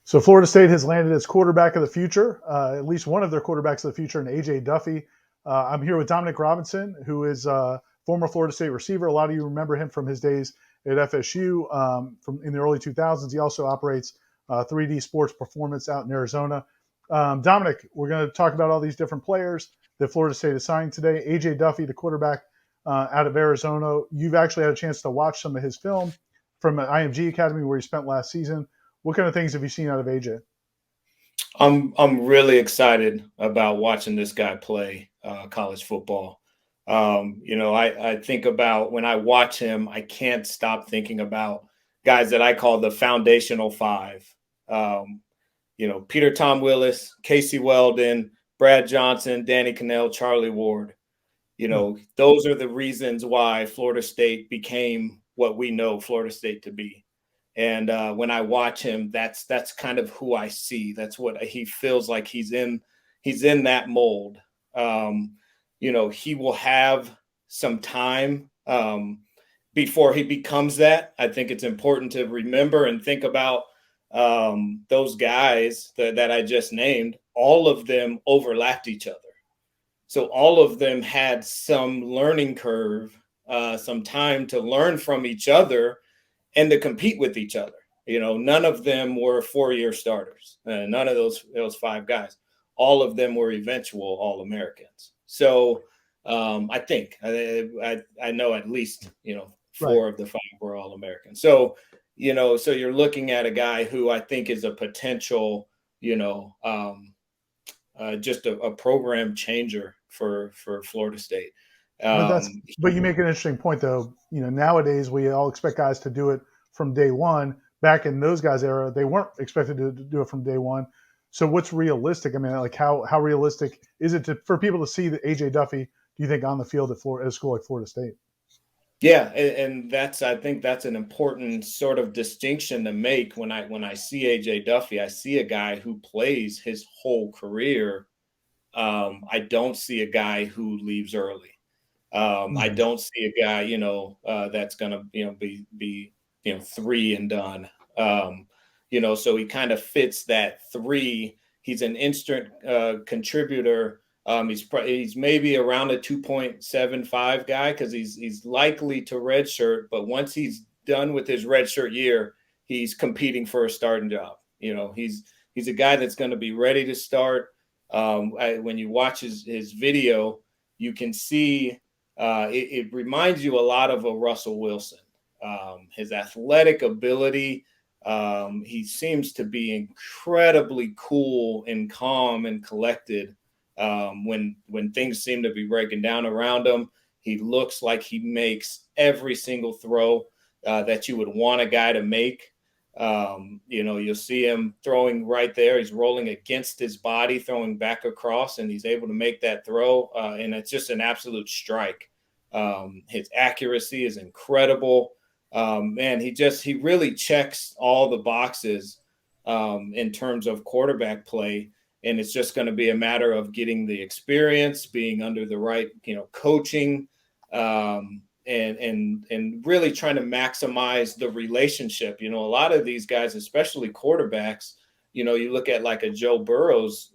So Florida State has landed its quarterback of the future, at least one of their quarterbacks of the future, in AJ Duffy. I'm here with Dominic Robinson, who is a former Florida State receiver. A lot of you remember him from his days at FSU from in the early 2000s. He also operates 3D Sports Performance out in Arizona. Dominic, we're going to talk about all these different players that Florida State is signing today. AJ Duffy, the quarterback out of Arizona. You've actually had a chance to watch some of his film from an IMG Academy where he spent last season. What kind of things have you seen out of AJ? I'm really excited about watching this guy play college football. I think about when I watch him, I can't stop thinking about guys that I call the foundational five. Peter Tom Willis, Casey Weldon, Brad Johnson, Danny Cannell, Charlie Ward. Those are the reasons why Florida State became what we know Florida State to be. And when I watch him, that's kind of who I see. That's what he feels like he's in that mold. He will have some time before he becomes that. I think it's important to remember and think about those guys that I just named. All of them overlapped each other. So all of them had some learning curve, some time to learn from each other and to compete with each other. None of them were 4-year starters. None of those five guys. All of them were eventual All-Americans. So I think I know at least four of the five were All-Americans. So so you're looking at a guy who I think is a potential just a program changer for Florida State. But you make an interesting point, though. Nowadays we all expect guys to do it from day one. Back in those guys' era, they weren't expected to do it from day one. So what's realistic? I mean, like how realistic is it for people to see that AJ Duffy, do you think, on the field at a school like Florida State? Yeah, and I think that's an important sort of distinction to make when I see AJ Duffy. I see a guy who plays his whole career. I don't see a guy who leaves early. I don't see a guy, that's going to, be 3 and done. So he kind of fits that 3. He's an instant contributor. He's maybe around a 2.75 guy because he's likely to redshirt. But once he's done with his redshirt year, he's competing for a starting job. He's a guy that's going to be ready to start. When you watch his video, you can see it reminds you a lot of a Russell Wilson. His athletic ability, he seems to be incredibly cool and calm and collected when things seem to be breaking down around him. He looks like he makes every single throw that you would want a guy to make. You'll see him throwing right there. He's rolling against his body, throwing back across, and he's able to make that throw. And it's just an absolute strike. His accuracy is incredible. He really checks all the boxes in terms of quarterback play. And it's just going to be a matter of getting the experience, being under the right, coaching, and really trying to maximize the relationship. A lot of these guys, especially quarterbacks, you look at like a Joe Burrow's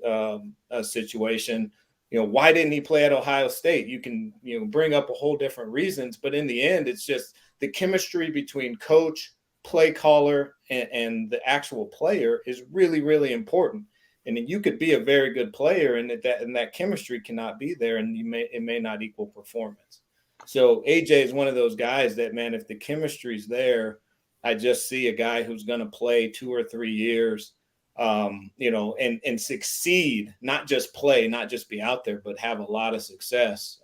situation. Why didn't he play at Ohio State? You can, bring up a whole different reasons, but in the end, it's just the chemistry between coach, play caller, and the actual player is really, really important. And then you could be a very good player, and that chemistry cannot be there, and it may not equal performance. So AJ is one of those guys that, man, if the chemistry's there, I just see a guy who's going to play 2 or 3 years, and succeed, not just play, not just be out there, but have a lot of success,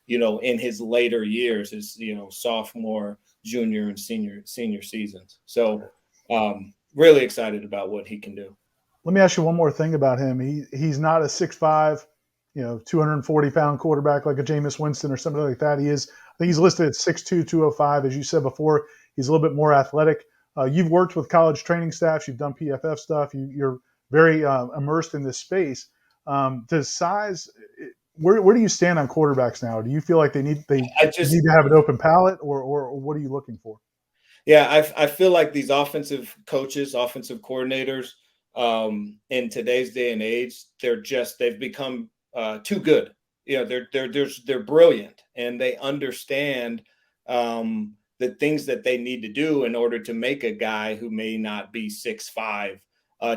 in his later years, his, sophomore, junior, and senior seasons. So really excited about what he can do. Let me ask you one more thing about him. He's not a 6'5", 240-pound quarterback like a Jameis Winston or something like that. I think he's listed at 6'2", 205. As you said before, he's a little bit more athletic. You've worked with college training staffs. You've done PFF stuff. You're very immersed in this space. Does size? Where do you stand on quarterbacks now? Do you feel like they need to have an open palate, or what are you looking for? Yeah, I feel like these offensive coaches, offensive coordinators, in today's day and age, they've become too good. You know, they're brilliant and they understand the things that they need to do in order to make a guy who may not be 6'5"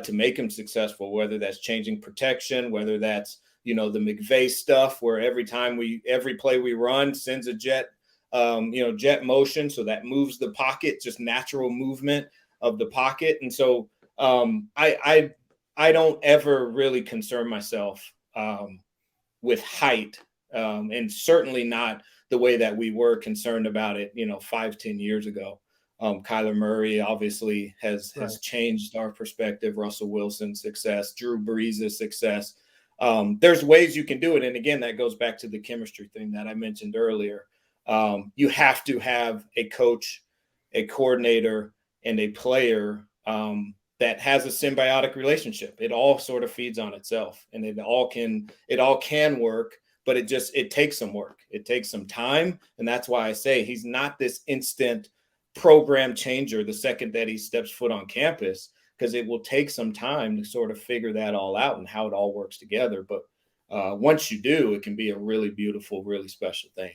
to make him successful. Whether that's changing protection, whether that's the McVay stuff, where every play we run sends a jet motion, so that moves the pocket, just natural movement of the pocket. And so I don't ever really concern myself with height, and certainly not the way that we were concerned about it, 5-10 years ago. Kyler Murray obviously has changed our perspective. Russell Wilson's success, Drew Brees' success. There's ways you can do it, and again, that goes back to the chemistry thing that I mentioned earlier. You have to have a coach, a coordinator, and a player that has a symbiotic relationship. It all sort of feeds on itself, and it all can work, but it takes some work. It takes some time, and that's why I say he's not this instant program changer the second that he steps foot on campus, because it will take some time to sort of figure that all out and how it all works together. But once you do, it can be a really beautiful, really special thing.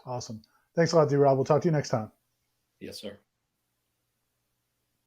Awesome. Thanks a lot, D-Rob. We'll talk to you next time. Yes, sir.